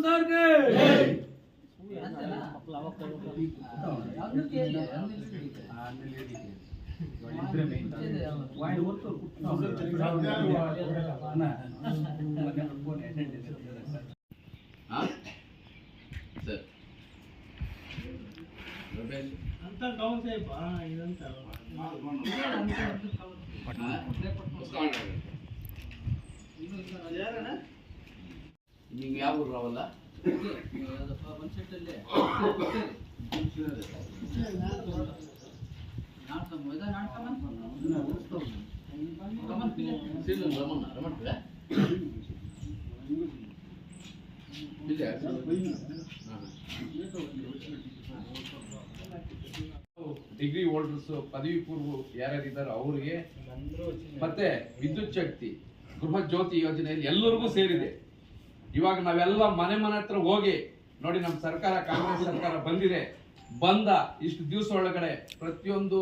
ಸರ್ಕಾರಕ್ಕೆ ಅಂತ down shape ಇದಂತ ನಿಮ್ಗೆ ಯಾವ ಊರು ರಾವಲ್ಲ ಡಿಗ್ರಿ ಹೋಲ್ಡರ್ಸ್ ಪದವಿ ಪೂರ್ವ ಯಾರ್ಯಾರಿದ್ದಾರೆ ಅವರಿಗೆ ಮತ್ತೆ ವಿದ್ಯುತ್ ಶಕ್ತಿ ಗೃಹ ಜ್ಯೋತಿ ಯೋಜನೆಯಲ್ಲಿ ಎಲ್ಲರಿಗೂ ಸೇರಿದೆ. ಇವಾಗ ನಾವೆಲ್ಲ ಮನೆ ಹತ್ರ ಹೋಗಿ ನೋಡಿ, ನಮ್ಮ ಸರ್ಕಾರ ಕಾಂಗ್ರೆಸ್ ಸರ್ಕಾರ ಬಂದ ಇಷ್ಟು ದಿವಸ ಒಳಗಡೆ ಪ್ರತಿಯೊಂದು